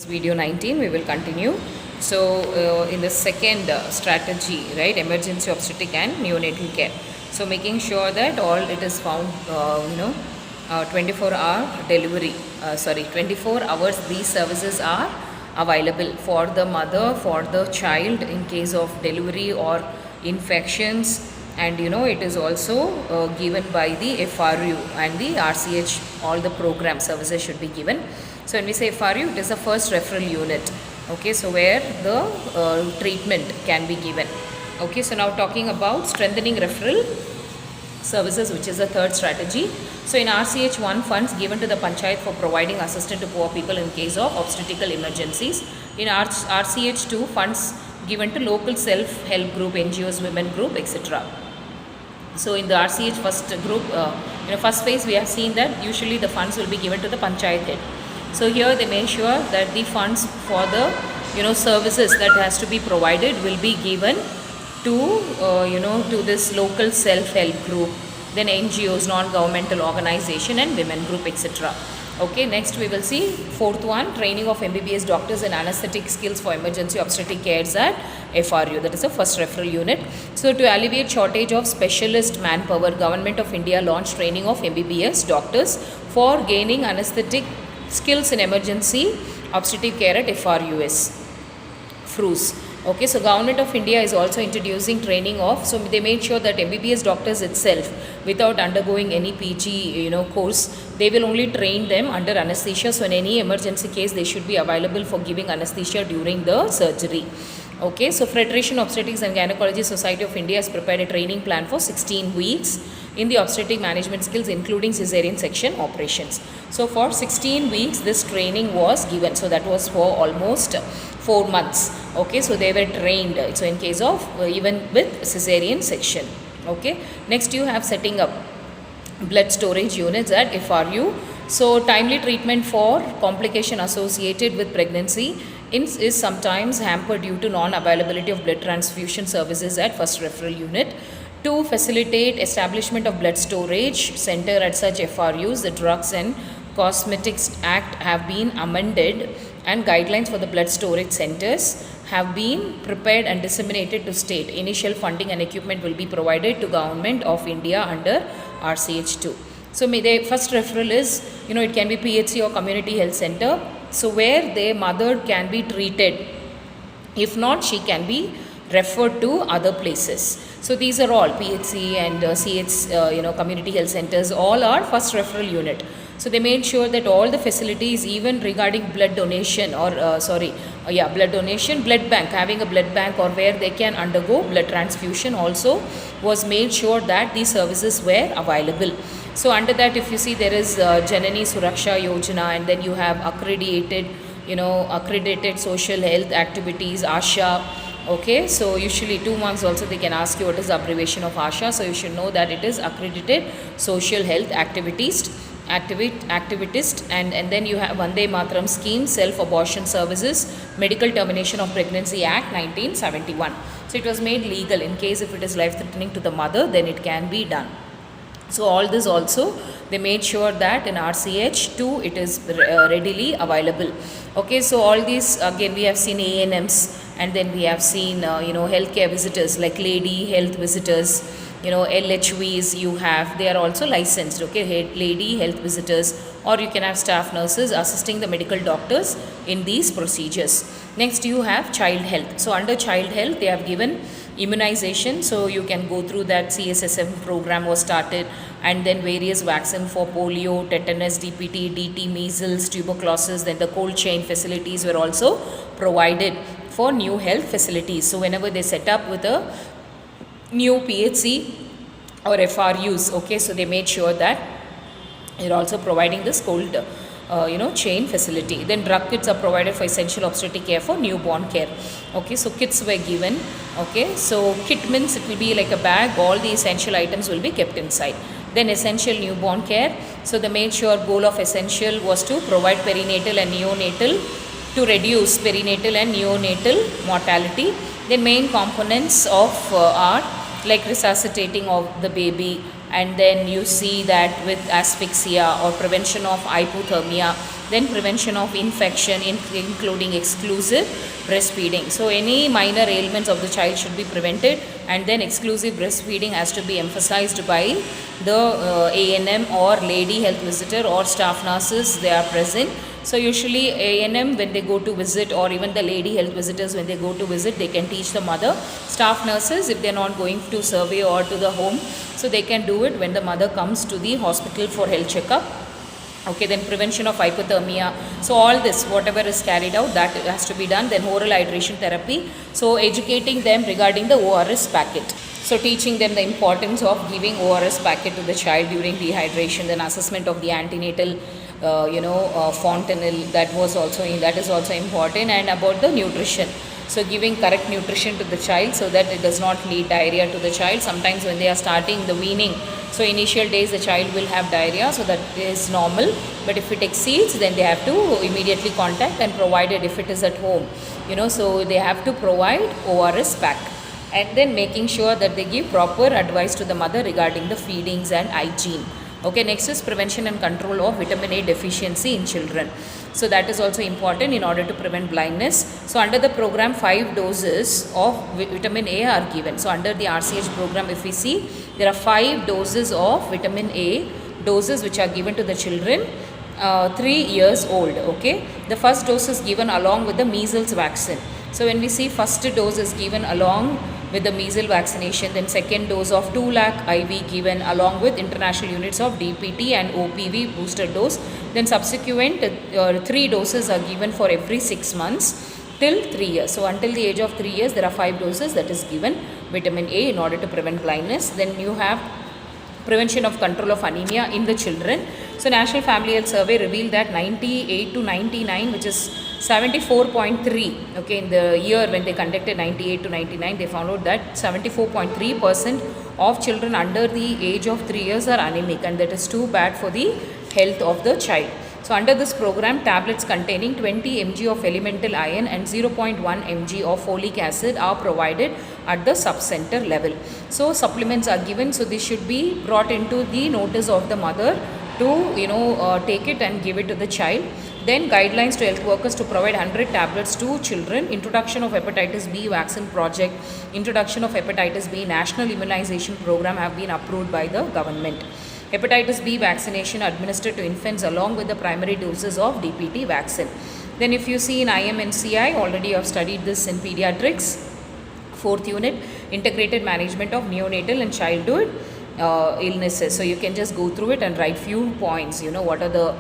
Video 19 we will continue. So in the second strategy, right, emergency obstetric and neonatal care, so making sure that all it is found 24-hour delivery, 24 hours these services are available for the mother, for the child in case of delivery or infections. And it is also given by the FRU and the RCH. All the program services should be given. So when we say FRU, it is the first referral unit, okay, so where the treatment can be given. Okay, so now talking about strengthening referral services, which is the third strategy. So in RCH1, funds given to the panchayat for providing assistance to poor people in case of obstetrical emergencies. In RCH2, funds given to local self-help group, NGOs, women group, etc. So in the RCH first group, first phase, we have seen that usually the funds will be given to the panchayat head. So here they make sure that the funds for the services that has to be provided will be given to to this local self-help group, then NGOs, non-governmental organization, and women group, etc. Okay, next we will see fourth one, training of MBBS doctors and anesthetic skills for emergency obstetric cares at FRU, that is the first referral unit. So to alleviate shortage of specialist manpower, Government of India launched training of MBBS doctors for gaining anesthetic skills in emergency obstetric care at FRUs. Okay, so Government of India is also introducing training of, so they made sure that MBBS doctors itself, without undergoing any PG course, they will only train them under anesthesia. So in any emergency case, they should be available for giving anesthesia during the surgery. Okay, so Federation Obstetrics and Gynecology Society of India has prepared a training plan for 16 weeks in the obstetric management skills, including cesarean section operations. So for 16 weeks, this training was given. So that was for almost 4 months. Okay, so they were trained. So in case of even with cesarean section. Okay, next you have setting up blood storage units at FRU. So timely treatment for complication associated with pregnancy is sometimes hampered due to non-availability of blood transfusion services at first referral unit. To facilitate establishment of blood storage center at such FRUs, the Drugs and Cosmetics Act have been amended and guidelines for the blood storage centers have been prepared and disseminated to state. Initial funding and equipment will be provided to Government of India under RCH2. So the first referral is, it can be PHC or community health center. So where their mother can be treated. If not, she can be referred to other places. So these are all PHC and CH, community health centers, all are first referral unit. So they made sure that all the facilities, even regarding blood donation or blood donation, blood bank, having a blood bank or where they can undergo blood transfusion also was made sure that these services were available. So under that, if you see, there is Janani Suraksha Yojana, and then you have accredited social health activities, ASHA. Okay, so usually 2 months also they can ask you what is the abbreviation of ASHA. So you should know that it is accredited social health activitist, and then you have Vande Mataram scheme, self-abortion services, medical termination of pregnancy act 1971. So it was made legal in case if it is life-threatening to the mother, then it can be done. So all this also they made sure that in RCH2 it is readily available. Okay, so all these again we have seen ANMs, and then we have seen healthcare visitors like lady health visitors, LHVs you have, they are also licensed. Okay, lady health visitors, or you can have staff nurses assisting the medical doctors in these procedures. Next you have child health. So under child health they have given immunization, so you can go through that. CSSM program was started, and then various vaccine for polio, tetanus, DPT, DT, measles, tuberculosis, then the cold chain facilities were also provided for new health facilities. So whenever they set up with a new PHC or FRUs, okay, so they made sure that they're also providing this cold chain facility. Then drug kits are provided for essential obstetric care for newborn care. Okay, so kits were given. Okay, so kit means it will be like a bag, all the essential items will be kept inside. Then essential newborn care. So the main sure goal of essential was to provide perinatal and neonatal, to reduce perinatal and neonatal mortality. The main components of are like resuscitating of the baby, and then you see that with asphyxia or prevention of hypothermia, Then prevention of infection, including exclusive breastfeeding. So any minor ailments of the child should be prevented, and then exclusive breastfeeding has to be emphasized by the ANM or lady health visitor or staff nurses, they are present. So usually ANM, when they go to visit, or even the lady health visitors when they go to visit, they can teach the mother. Staff nurses, if they are not going to survey or to the home, so they can do it when the mother comes to the hospital for health checkup. Okay, then prevention of hypothermia. So all this, whatever is carried out, that has to be done. Then oral hydration therapy. So educating them regarding the ORS packet. So teaching them the importance of giving ORS packet to the child during dehydration. Then assessment of the antenatal fontanelle, that is also important. And about the nutrition, so giving correct nutrition to the child so that it does not lead diarrhea to the child. Sometimes when they are starting the weaning, so initial days the child will have diarrhea, so that is normal, but if it exceeds, then they have to immediately contact, and provided if it is at home, so they have to provide ORS pack. And then making sure that they give proper advice to the mother regarding the feedings and hygiene. Okay, next is prevention and control of vitamin A deficiency in children. So that is also important in order to prevent blindness. So under the program, 5 doses of vitamin A are given. So under the RCH program, if we see, there are 5 doses of vitamin A doses which are given to the children 3 years old. Okay, the first dose is given along with the measles vaccine. So when we see first dose is given along with the measles vaccination, then second dose of 2 lakh IV given along with international units of DPT and OPV booster dose. Then subsequent 3 doses are given for every 6 months till 3 years. So until the age of 3 years, there are 5 doses that is given vitamin A in order to prevent blindness. Then you have prevention of control of anemia in the children. So National Family Health Survey revealed that 98 to 99, which is 74.3, okay, in the year when they conducted 98 to 99, they found out that 74.3% of children under the age of 3 years are anemic, and that is too bad for the health of the child. So under this program, tablets containing 20 mg of elemental iron and 0.1 mg of folic acid are provided at the subcenter level. So supplements are given, so this should be brought into the notice of the mother to take it and give it to the child. Then guidelines to health workers to provide 100 tablets to children. Introduction of hepatitis B vaccine project, introduction of hepatitis B national immunization program have been approved by the government. Hepatitis B vaccination administered to infants along with the primary doses of DPT vaccine. Then if you see in IMNCI, already you have studied this in pediatrics, 4th unit, integrated management of neonatal and childhood illnesses. So you can just go through it and write few points, what are the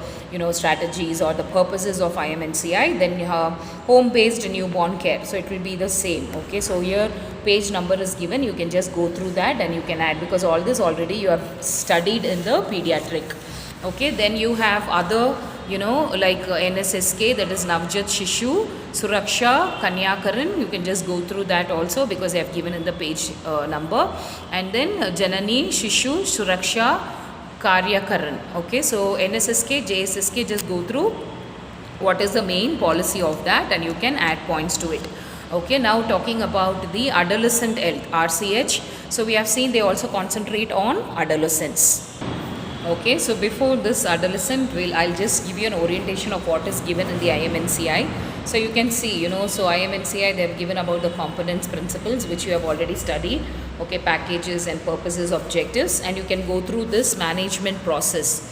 strategies or the purposes of IMNCI. Then you have home based newborn care, so it will be the same. Okay, so here page number is given, you can just go through that and you can add, because all this already you have studied in the pediatric. Okay, then you have other like NSSK, that is Navjat Shishu Suraksha Kanyakaran, you can just go through that also because they have given in the page number. And then Janani Shishu Suraksha Karyakaran. Okay, so NSSK, JSSK, just go through what is the main policy of that and you can add points to it. Okay, now talking about the adolescent health, RCH. So we have seen they also concentrate on adolescents. Okay, so before this adolescent, I'll just give you an orientation of what is given in the IMNCI. So you can see, so IMNCI, they have given about the components principles, which you have already studied. Okay, packages and purposes, objectives, and you can go through this management process,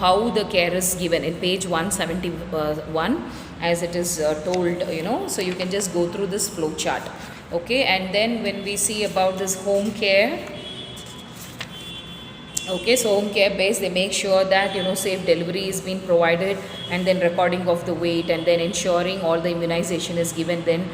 how the care is given in page 171 as it is told, so you can just go through this flow chart. Okay, and then when we see about this home care, okay, so home care base, they make sure that safe delivery is being provided, and then recording of the weight, and then ensuring all the immunization is given. Then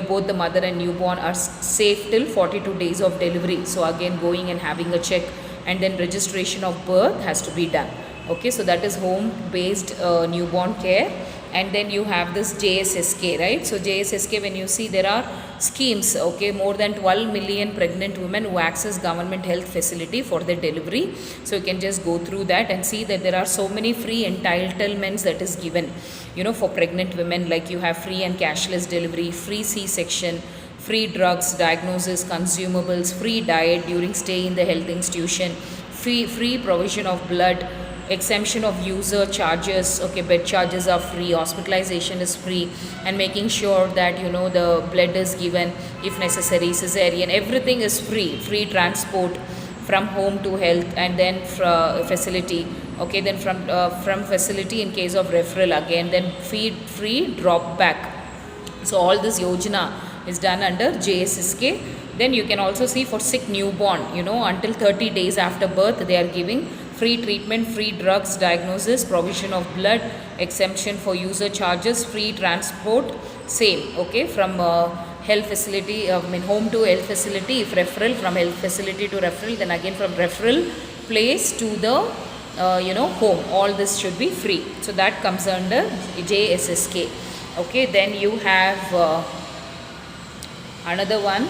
both the mother and newborn are safe till 42 days of delivery. So again going and having a check, and then registration of birth has to be done. Okay, so that is home based newborn care. And then you have this JSSK, right? So JSSK, when you see, there are schemes, okay, more than 12 million pregnant women who access government health facility for their delivery. So you can just go through that and see that there are so many free entitlements that is given, for pregnant women, like you have free and cashless delivery, free C-section, free drugs, diagnosis, consumables, free diet during stay in the health institution, free provision of blood, exemption of user charges, okay, bed charges are free, hospitalization is free, and making sure that the blood is given if necessary, cesarean, everything is free transport from home to health, and then facility, okay, then from facility in case of referral again, then free drop back. So all this yojana is done under JSSK. Then you can also see for sick newborn, until 30 days after birth, they are giving free treatment, free drugs, diagnosis, provision of blood, exemption for user charges, free transport, same, okay, from health facility, home to health facility. If referral, from health facility to referral, then again from referral place to the home, all this should be free. So that comes under JSSK. Okay, then you have another one.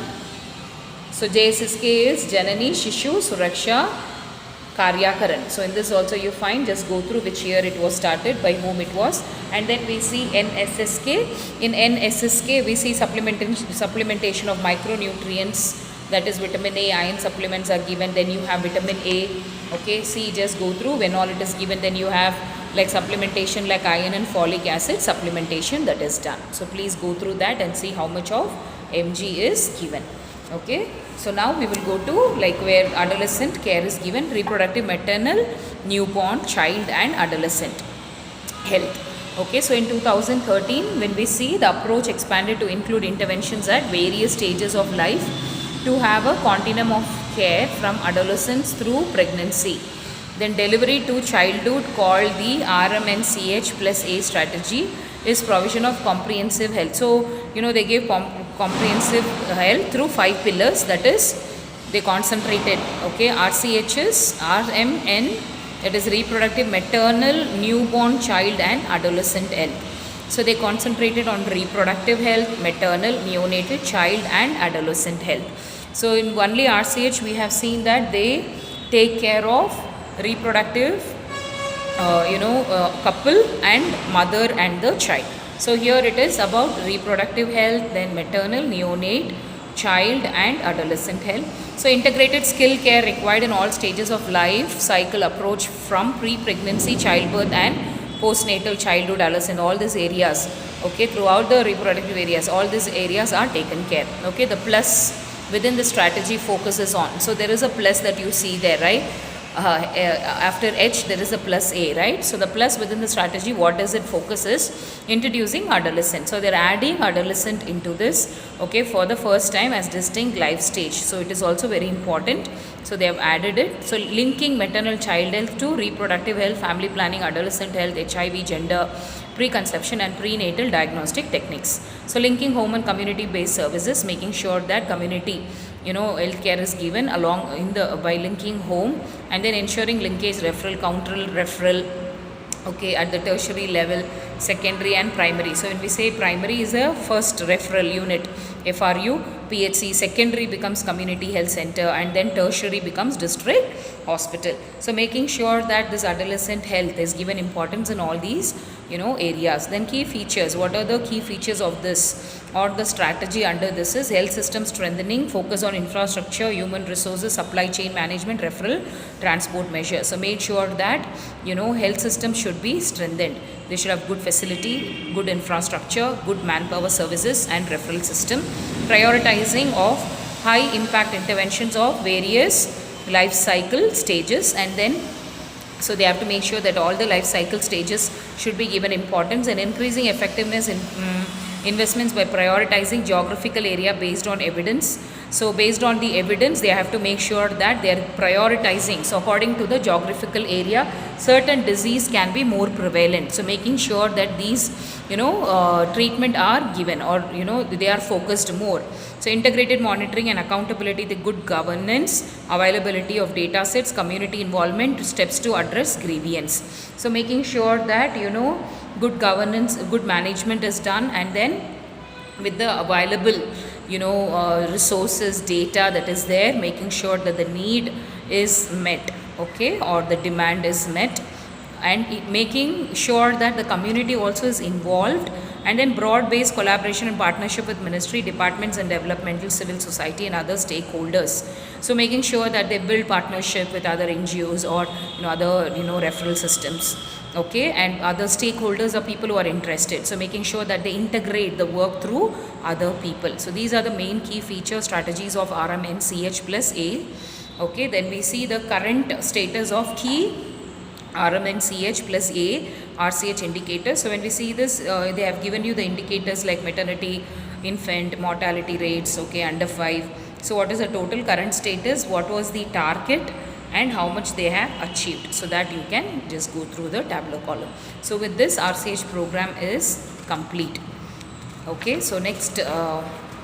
So JSSK is Janani Shishu Suraksha Karyakaran. So in this also you find, just go through which year it was started, by whom it was, and then we see NSSK. In NSSK we see supplementation of micronutrients, that is vitamin A, iron supplements are given. Then you have vitamin A, okay, see, just go through when all it is given. Then you have like supplementation like iron and folic acid supplementation that is done. So please go through that and see how much of mg is given. Okay, so now we will go to like where adolescent care is given, reproductive, maternal, newborn, child and adolescent health. Okay, so in 2013 when we see, the approach expanded to include interventions at various stages of life to have a continuum of care from adolescence through pregnancy. Then delivery to childhood, called the RMNCH plus A strategy, is provision of comprehensive health. So they gave comprehensive health through 5 pillars, that is they concentrated, okay, RCHs, RMN, that is reproductive, maternal, newborn, child and adolescent health. So they concentrated on reproductive health, maternal, neonatal, child and adolescent health. So in only RCH we have seen that they take care of reproductive couple and mother and the child. So here it is about reproductive health, then maternal, neonate, child and adolescent health. So integrated skill care required in all stages of life cycle approach from pre-pregnancy, childbirth and postnatal, childhood, adolescent, all these areas, okay, throughout the reproductive areas, all these areas are taken care. Okay, the plus within the strategy focuses on. So there is a plus that you see there, right? After H there is a plus A, right? So the plus within the strategy, what does it focus is introducing adolescent. So they are adding adolescent into this, okay, for the first time as distinct life stage. So it is also very important. So they have added it. So linking maternal child health to reproductive health, family planning, adolescent health, HIV, gender, preconception and prenatal diagnostic techniques. So linking home and community based services, making sure that community healthcare is given along in the by linking home, and then ensuring linkage referral, counter referral, okay, at the tertiary level, secondary and primary. So when we say primary is a first referral unit, FRU, PHC, secondary becomes community health center, and then tertiary becomes district hospital. So making sure that this adolescent health is given importance in all these areas. Then key features, what are the key features of this or the strategy under this is health system strengthening, focus on infrastructure, human resources, supply chain management, referral, transport measures. So make sure that health system should be strengthened. They should have good facility, good infrastructure, good manpower services and referral system. Prioritizing of high impact interventions of various life cycle stages, and then so they have to make sure that all the life cycle stages should be given importance, and increasing effectiveness in investments by prioritizing geographical area based on evidence. So based on the evidence, they have to make sure that they are prioritizing. So according to the geographical area, certain disease can be more prevalent. So making sure that these treatment are given, or they are focused more. So integrated monitoring and accountability, the good governance, availability of data sets, community involvement, steps to address grievance. So making sure that good governance, good management is done, and then with the available resources, data that is there, making sure that the need is met, okay, or the demand is met, and making sure that the community also is involved And then broad-based collaboration and partnership with ministry, departments and developmental, civil society and other stakeholders. So making sure that they build partnership with other NGOs or other referral systems. Okay, and other stakeholders are people who are interested. So making sure that they integrate the work through other people. So these are the main key feature strategies of RMNCH plus A. Okay, then we see the current status of key RMNCH plus A RCH indicators. So when we see this, they have given you the indicators like maternity, infant, mortality rates, okay, under 5. So what is the total current status, what was the target, and how much they have achieved, so that you can just go through the tabular column. So with this, RCH program is complete. Okay, so next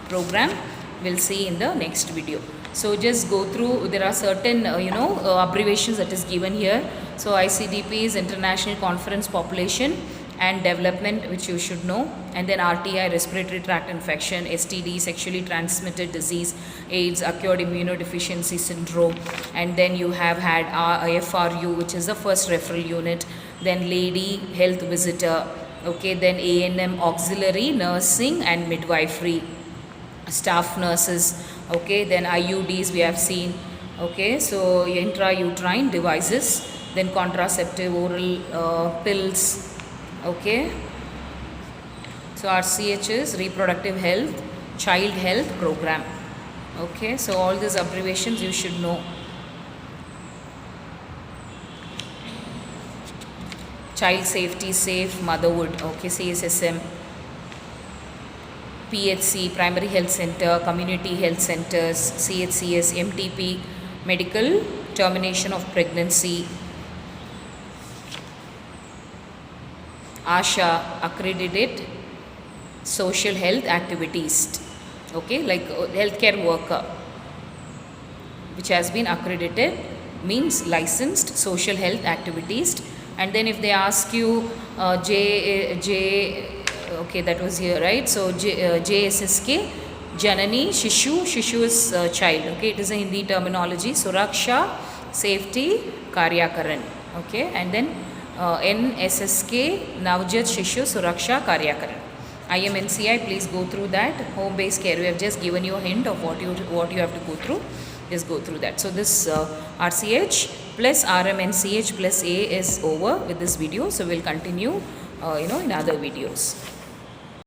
program we'll see in the next video. So just go through, there are certain abbreviations that is given here. So ICDP is International Conference Population and Development, which you should know, and then RTI, respiratory tract infection, STD, sexually transmitted disease, AIDS, acquired immunodeficiency syndrome, and then you have had IFRU, which is the first referral unit, then lady health visitor, okay, then ANM, auxiliary nursing and midwifery staff nurses, okay, then IUDs we have seen, okay, so intrauterine devices, then contraceptive oral pills, okay. So RCH is reproductive health, child health program, okay. So all these abbreviations you should know. Child safety, safe motherhood, okay, CSSM. PHC, primary health center, community health centers, CHCS, MTP, medical termination of pregnancy, ASHA, accredited social health activities, okay, like healthcare worker which has been accredited, means licensed social health activities. And then if they ask you okay, that was here, right? So JSSK, Janani, Shishu is child, okay, it is a Hindi terminology. Suraksha, safety, Karyakaran, okay, and then NSSK, Navjat Shishu Suraksha Karyakaran. IMNCI, please go through that. Home based care, we have just given you a hint of what you have to go through. Just go through that. So this RCH plus RMNCH plus A is over with this video. So we'll continue in other videos.